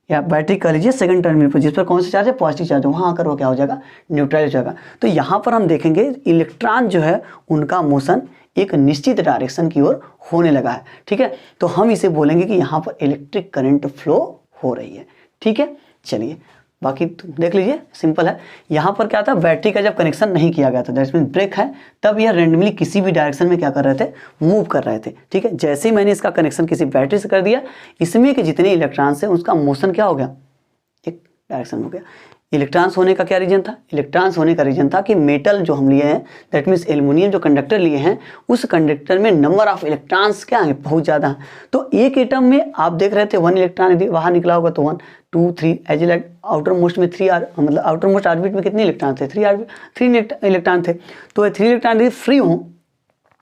Speaker 1: या बैटरी कह लीजिए सेकंड टर्मिनल पर, जिस पर कौन सा चार्ज है, पॉजिटिव चार्ज है, वहाँ आकर वो क्या हो जाएगा, न्यूट्रलाइज हो जाएगा। तो यहाँ पर हम देखेंगे इलेक्ट्रॉन जो है उनका मोशन एक निश्चित डायरेक्शन की ओर होने लगा है, ठीक है। तो हम इसे बोलेंगे कि यहाँ पर इलेक्ट्रिक करंट फ्लो हो रही है, ठीक है। चलिए बाकी देख लीजिए, सिंपल है। यहाँ पर क्या था, बैटरी का जब कनेक्शन नहीं किया गया था, दैट मीन ब्रेक है, तब यह रैंडमली किसी भी डायरेक्शन में क्या कर रहे थे, मूव कर रहे थे, ठीक है। जैसे ही मैंने इसका कनेक्शन किसी बैटरी से कर दिया, इसमें के जितने इलेक्ट्रॉन्स हैं उसका मोशन क्या हो गया, एक डायरेक्शन हो गया। इलेक्ट्रॉन्स होने का क्या रीजन था, इलेक्ट्रॉन्स होने का रीजन था कि मेटल जो हम लिए हैं, दैट मीन्स एल्युमिनियम जो कंडक्टर लिए हैं, उस कंडक्टर में नंबर ऑफ इलेक्ट्रॉन्स क्या है, बहुत ज़्यादा है। तो एक एटम में आप देख रहे थे 1 इलेक्ट्रॉन यदि बाहर निकला होगा तो 1 2 3 एज लाइक आउटर मोस्ट में 3 मतलब आउटर मोस्ट ऑर्बिट में कितने इलेक्ट्रॉन थे, 3 इलेक्ट्रॉन थे। तो 3 इलेक्ट्रॉन यदि फ्री हों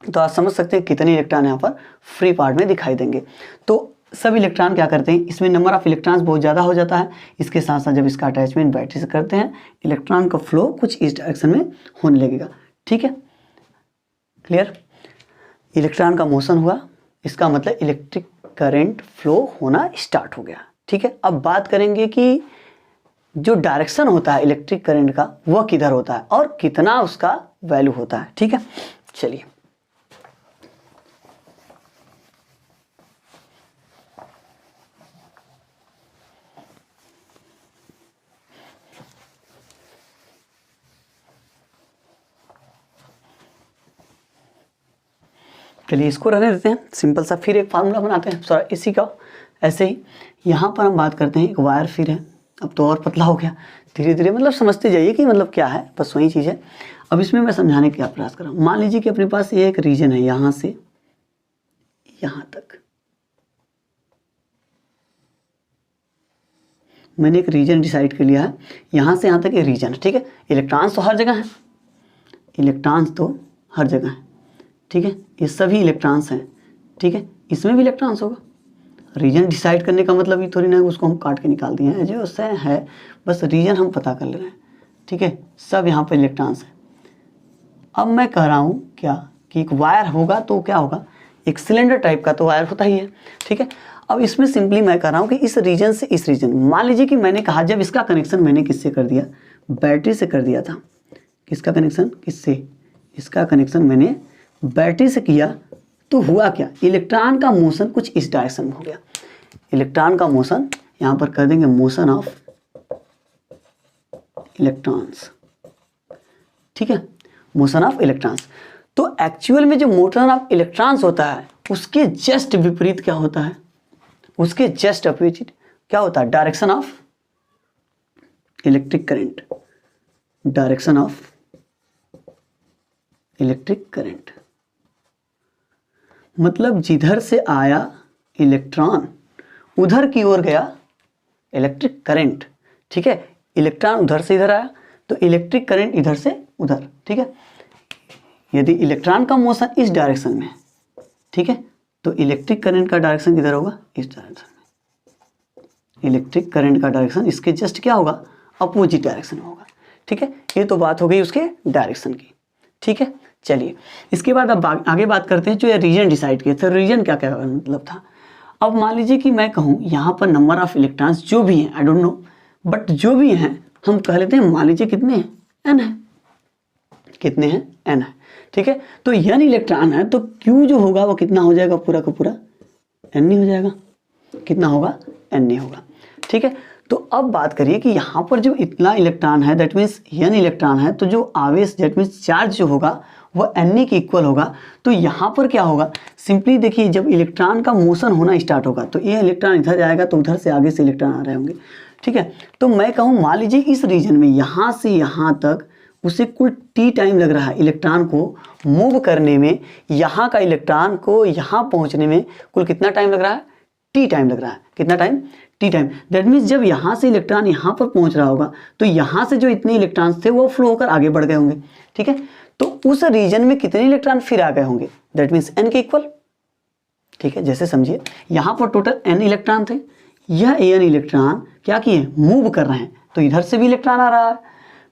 Speaker 1: तो आप समझ सकते हैं कितने इलेक्ट्रॉन यहाँ पर फ्री पार्ट में दिखाई देंगे। तो सब इलेक्ट्रॉन क्या करते हैं, इसमें नंबर ऑफ इलेक्ट्रॉन्स बहुत ज़्यादा हो जाता है। इसके साथ साथ जब इसका अटैचमेंट बैटरी से करते हैं, इलेक्ट्रॉन का फ्लो कुछ इस डायरेक्शन में होने लगेगा, ठीक है, क्लियर। इलेक्ट्रॉन का मोशन हुआ, इसका मतलब इलेक्ट्रिक करंट फ्लो होना स्टार्ट हो गया, ठीक है। अब बात करेंगे कि जो डायरेक्शन होता है इलेक्ट्रिक करंट का वह किधर होता है और कितना उसका वैल्यू होता है, ठीक है। चलिए चलिए इसको रहने देते हैं, सिंपल सा फिर एक फार्मूला बनाते हैं सॉरी इसी का। ऐसे ही यहाँ पर हम बात करते हैं, एक वायर फिर है, अब तो और पतला हो गया, धीरे धीरे मतलब समझते जाइए कि मतलब क्या है, बस वही चीज़ है। अब इसमें मैं समझाने का प्रयास कर रहा हूँ। मान लीजिए कि अपने पास ये एक रीजन है, यहाँ से यहाँ तक मैंने एक रीजन डिसाइड कर लिया है, यहाँ से यहाँ तक ये रीजन है, ठीक है। इलेक्ट्रॉन्स तो हर जगह है, इलेक्ट्रॉन्स तो हर जगह है, ठीक है, ये सभी इलेक्ट्रॉन्स हैं, ठीक है, इसमें भी इलेक्ट्रॉन्स होगा। रीजन डिसाइड करने का मतलब ये थोड़ी ना उसको हम काट के निकाल दिए हैं, जो उससे है बस रीजन हम पता कर ले रहे हैं, ठीक है। सब यहाँ पर इलेक्ट्रॉन्स हैं। अब मैं कह रहा हूँ क्या कि एक वायर होगा तो क्या होगा, एक सिलेंडर टाइप का तो वायर होता ही है, ठीक है। अब इसमें सिंपली मैं कह रहा हूँ कि इस रीजन से इस रीजन, मान लीजिए कि मैंने कहा जब इसका कनेक्शन मैंने किससे कर दिया, बैटरी से कर दिया था। किसका कनेक्शन, किससे, इसका कनेक्शन मैंने बैटरी से किया, तो हुआ क्या, इलेक्ट्रॉन का मोशन कुछ इस डायरेक्शन में हो गया। इलेक्ट्रॉन का मोशन यहाँ पर कर देंगे मोशन ऑफ इलेक्ट्रॉन्स, ठीक है, मोशन ऑफ इलेक्ट्रॉन्स। तो एक्चुअल में जो मोशन ऑफ इलेक्ट्रॉन्स होता है उसके जस्ट विपरीत क्या होता है, उसके जस्ट अपोजिट क्या होता है, direction of electric current, direction of electric current. मतलब जिधर से आया इलेक्ट्रॉन उधर की ओर गया इलेक्ट्रिक करंट, ठीक है। इलेक्ट्रॉन उधर से इधर आया तो इलेक्ट्रिक करंट इधर से उधर, ठीक है। यदि इलेक्ट्रॉन का मोशन इस डायरेक्शन में, ठीक है, तो इलेक्ट्रिक करंट का डायरेक्शन किधर होगा, इस डायरेक्शन में। इलेक्ट्रिक करंट का डायरेक्शन इसके जस्ट क्या होगा, अपोजिट डायरेक्शन में होगा, ठीक है। ये तो बात हो गई उसके डायरेक्शन की, ठीक है। चलिए इसके बाद अब आगे बात करते हैं जो ये रीजन डिसाइड किए थे, रीजन क्या क्या मतलब था। अब मान लीजिए कि मैं कहूँ यहाँ पर नंबर ऑफ इलेक्ट्रॉन्स जो भी हैं, आई डोंट नो, बट जो भी हैं हम कह लेते हैं, मान लीजिए कितने हैं, n है, कितने हैं, n है, ठीक है। तो n इलेक्ट्रॉन है तो q जो होगा वो कितना हो जाएगा, पूरा का पूरा n ही हो जाएगा, कितना होगा, n ही होगा, ठीक है। तो अब बात करिए कि यहाँ पर जो इतना इलेक्ट्रॉन है दैट मीन्स n इलेक्ट्रॉन है, तो जो आवेश दैट मीन्स चार्ज जो होगा वह Na के इक्वल होगा। तो यहाँ पर क्या होगा, सिंपली देखिए जब इलेक्ट्रॉन का मोशन होना स्टार्ट होगा तो ये इलेक्ट्रॉन इधर जाएगा तो उधर से आगे से इलेक्ट्रॉन आ रहे होंगे, ठीक है। तो मैं कहूँ मान लीजिए इस रीजन में यहाँ से यहाँ तक उसे कुल टी टाइम लग रहा है इलेक्ट्रॉन को मूव करने में, यहाँ का इलेक्ट्रॉन को यहाँ पहुँचने में कुल कितना टाइम लग रहा है, टी टाइम लग रहा है। कितना time, T time. That means जब यहाँ से इलेक्ट्रॉन यहाँ पर पहुँच रहा होगा तो यहाँ से जो इतने इलेक्ट्रॉन्स थे वो फ्लो होकर आगे बढ़ गए होंगे, ठीक है। तो उस रीजन में कितने इलेक्ट्रॉन फिर आ गए होंगे, दैट मीन्स n के इक्वल, ठीक है। जैसे समझिए यहाँ पर टोटल n इलेक्ट्रॉन थे, यह n इलेक्ट्रॉन क्या किए, मूव कर रहे हैं, तो इधर से भी इलेक्ट्रॉन आ रहा है,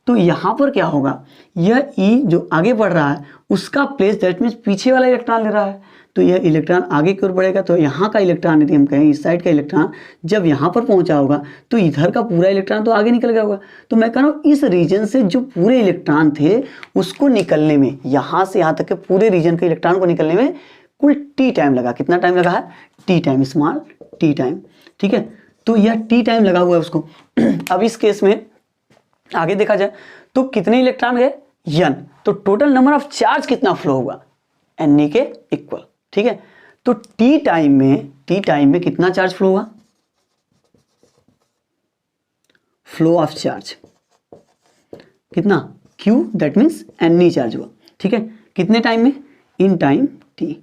Speaker 1: तो यहाँ पर क्या होगा, यह E जो आगे बढ़ रहा है उसका प्लेस दैट मीन्स पीछे वाला इलेक्ट्रॉन ले रहा है, तो यह इलेक्ट्रॉन आगे की ओर बढ़ेगा। तो यहाँ का इलेक्ट्रॉन यदि हम कहें इस साइड का इलेक्ट्रॉन जब यहाँ पर पहुँचा होगा तो इधर का पूरा इलेक्ट्रॉन तो आगे निकल गया होगा। तो मैं कह रहा हूँ इस रीजन से जो पूरे इलेक्ट्रॉन थे उसको निकलने में, यहाँ से यहाँ तक के पूरे रीजन के इलेक्ट्रॉन को निकलने में कुल टी टाइम लगा। कितना टाइम लगा है, T time, small T time, ठीक है। तो यह टी टाइम लगा हुआ है उसको। अब इस केस में आगे देखा जाए तो कितने इलेक्ट्रॉन गए, n, तो टोटल नंबर ऑफ चार्ज कितना फ्लो हुआ, Na के इक्वल, ठीक है। तो टी टाइम में कितना चार्ज फ्लो हुआ, फ्लो ऑफ चार्ज कितना, Q, that means Na charge हुआ, ठीक है। कितने टाइम में, इन टाइम टी।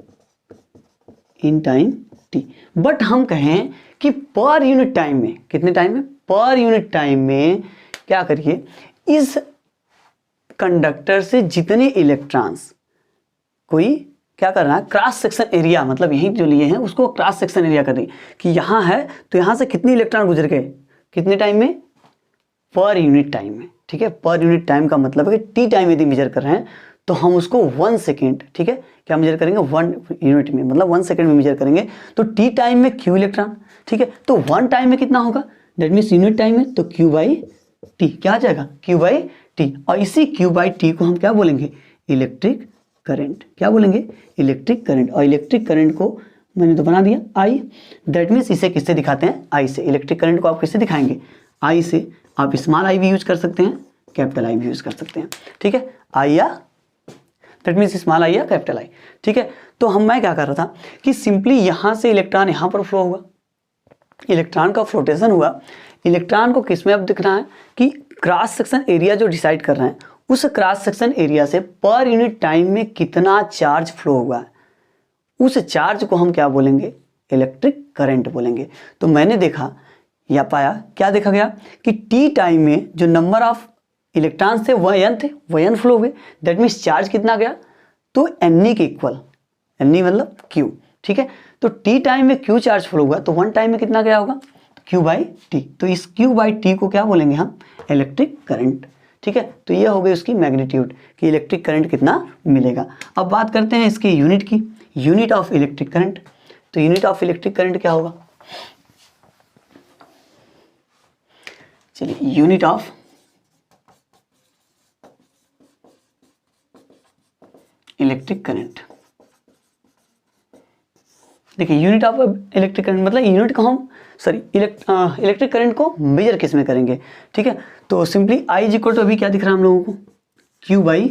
Speaker 1: बट हम कहें कि पर यूनिट टाइम में, कितने टाइम में, पर यूनिट टाइम में क्या करिए, इस कंडक्टर से जितने इलेक्ट्रॉन्स कोई क्या कर रहा है, क्रॉस सेक्शन एरिया, मतलब यही जो लिए हैं उसको क्रॉस सेक्शन एरिया कर रही कि यहाँ है तो यहाँ से कितने इलेक्ट्रॉन गुजर गए, कितने टाइम में, पर यूनिट टाइम में, ठीक है। पर यूनिट टाइम का मतलब है कि टी टाइम यदि मेजर कर रहे हैं तो हम उसको 1 सेकेंड, ठीक है, क्या मेजर करेंगे, 1 यूनिट में, मतलब 1 सेकेंड में मेजर करेंगे। तो टी टाइम में Q इलेक्ट्रॉन, ठीक है। तो 1 टाइम में कितना होगा, दैट मीन्स यूनिट टाइम में, तो Q बाई टी क्या आ जाएगा, Q बाई टी। और इसी Q बाई टी को हम क्या बोलेंगे, इलेक्ट्रिक करंट, क्या बोलेंगे, इलेक्ट्रिक करंट। और इलेक्ट्रिक करंट को मैंने तो बना दिया I, दैट मीन्स इसे किससे दिखाते हैं, I से। इलेक्ट्रिक करंट को आप किससे दिखाएंगे, I से। आप स्मॉल I भी यूज कर सकते हैं, कैपिटल I भी यूज कर सकते हैं, ठीक है। I या दैट मीन्स स्मॉल I या कैपिटल I, ठीक है। तो मैं क्या कर रहा था कि सिंपली यहाँ से इलेक्ट्रॉन यहाँ पर फ्लो हुआ, इलेक्ट्रॉन का फ्लोटेशन हुआ। इलेक्ट्रॉन को किस में अब दिखना है कि क्रॉस सेक्शन एरिया जो डिसाइड कर रहे हैं उस क्रॉस सेक्शन एरिया से पर यूनिट टाइम में कितना चार्ज फ्लो हुआ है, उस चार्ज को हम क्या बोलेंगे, इलेक्ट्रिक करंट बोलेंगे। तो मैंने देखा या पाया, क्या देखा गया कि टी टाइम में जो नंबर ऑफ इलेक्ट्रॉन थे वह n थे, वह n फ्लो हुए, दैट मीन्स चार्ज कितना गया, तो Na के इक्वल, Na मतलब Q, ठीक है। तो टी टाइम में Q चार्ज फ्लो हुआ तो 1 टाइम में कितना गया होगा, Q बाई टी। तो इस Q बाई टी को क्या बोलेंगे हम, इलेक्ट्रिक करंट, ठीक है। तो ये हो गई उसकी मैग्नीट्यूड कि इलेक्ट्रिक करंट कितना मिलेगा। अब बात करते हैं इसकी यूनिट की, यूनिट ऑफ इलेक्ट्रिक करंट। तो यूनिट ऑफ इलेक्ट्रिक करंट क्या होगा, चलिए यूनिट ऑफ इलेक्ट्रिक करंट, देखिए यूनिट ऑफ इलेक्ट्रिक करंट मतलब यूनिट को हम इलेक्ट्रिक करंट को मेजर किस में करेंगे, ठीक है। तो सिंपली I इक्वल टू अभी क्या दिख रहा है हम लोगों को, Q बाई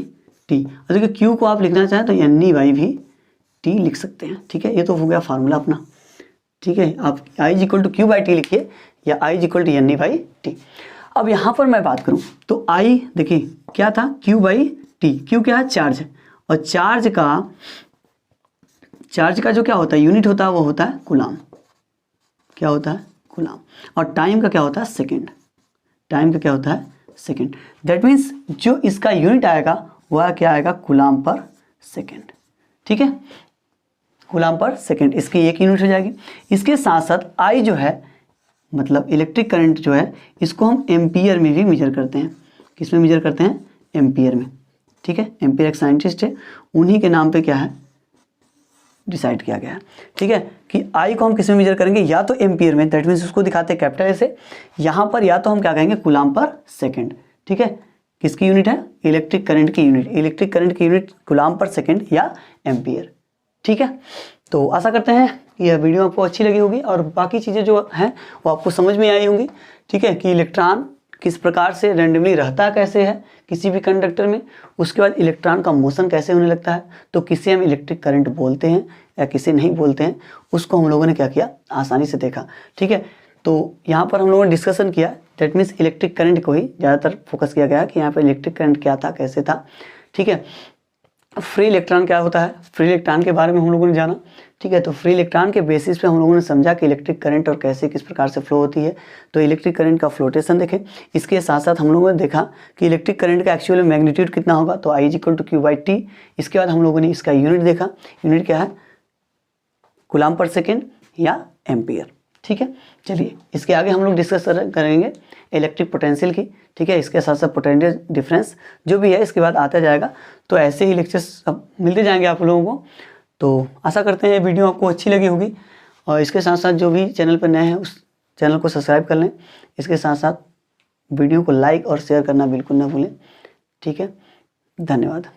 Speaker 1: टी। और देखिए Q को आप लिखना चाहें तो Na बाई भी टी लिख सकते हैं, ठीक है। ये तो हो गया फार्मूला अपना, ठीक है। आप I equal to Q by T लिखिए या I equal to Na by T. अब यहाँ पर मैं बात करूँ तो I देखिए क्या था, Q बाई टी। Q क्या है, चार्ज है, और चार्ज का जो क्या होता है यूनिट होता है वो होता है कूलाम, क्या होता है, कूलाम। और टाइम का क्या होता है, सेकेंड, टाइम का क्या होता है, सेकेंड। दैट मीन्स जो इसका यूनिट आएगा वह क्या आएगा, कूलाम पर सेकेंड, ठीक है, कूलाम पर सेकेंड, इसकी एक यूनिट हो जाएगी। इसके साथ साथ I जो है मतलब इलेक्ट्रिक करंट जो है इसको हम एम्पियर में भी मेजर करते हैं, किस में मेजर करते हैं, एम्पियर में, ठीक है। एम्पियर एक साइंटिस्ट है, उन्हीं के नाम पे क्या है डिसाइड किया गया है, ठीक है, कि I को हम किस में मेजर करेंगे, या तो एम्पियर में, दैट मीन्स उसको दिखाते हैं कैपिटल से, यहाँ पर या तो हम क्या कहेंगे कूलाम पर सेकेंड, ठीक है। किसकी यूनिट है, इलेक्ट्रिक करंट की यूनिट, इलेक्ट्रिक करंट की यूनिट कूलाम पर सेकेंड या एम्पियर, ठीक है, तो आशा करते हैं यह वीडियो आपको अच्छी लगी होगी और बाकी चीज़ें जो हैं वो आपको समझ में आई होंगी। ठीक है, कि इलेक्ट्रॉन किस प्रकार से रैंडमली रहता कैसे है किसी भी कंडक्टर में, उसके बाद इलेक्ट्रॉन का मोशन कैसे होने लगता है, तो किसे हम इलेक्ट्रिक करंट बोलते हैं या किसे नहीं बोलते हैं, उसको हम लोगों ने क्या किया, आसानी से देखा। ठीक है, तो यहाँ पर हम लोगों ने डिस्कशन किया, दैट मीन्स इलेक्ट्रिक करंट को ही ज़्यादातर फोकस किया गया कि यहाँ पर इलेक्ट्रिक करंट क्या था, कैसे था। ठीक है, फ्री इलेक्ट्रॉन क्या होता है, फ्री इलेक्ट्रॉन के बारे में हम लोगों ने जाना। ठीक है, तो फ्री इलेक्ट्रॉन के बेसिस पे हम लोगों ने समझा कि इलेक्ट्रिक करंट और कैसे किस प्रकार से फ्लो होती है। तो इलेक्ट्रिक करंट का फ्लोटेशन देखें, इसके साथ साथ हम लोगों ने देखा कि इलेक्ट्रिक करंट का एक्चुअल मैग्नीट्यूड कितना होगा, तो I = Q/T। इसके बाद हम लोगों ने इसका यूनिट देखा, यूनिट क्या है, कूलम पर सेकेंड या एम्पियर। ठीक है, चलिए इसके आगे हम लोग डिस्कस करेंगे इलेक्ट्रिक पोटेंशियल की। ठीक है, इसके साथ साथ पोटेंशियल डिफरेंस जो भी है इसके बाद आता जाएगा। तो ऐसे ही लेक्चर्स अब मिलते जाएंगे आप लोगों को। तो आशा करते हैं वीडियो आपको अच्छी लगी होगी और इसके साथ साथ जो भी चैनल पर नए हैं उस चैनल को सब्सक्राइब कर लें। इसके साथ साथ वीडियो को लाइक और शेयर करना बिल्कुल ना भूलें। ठीक है, धन्यवाद।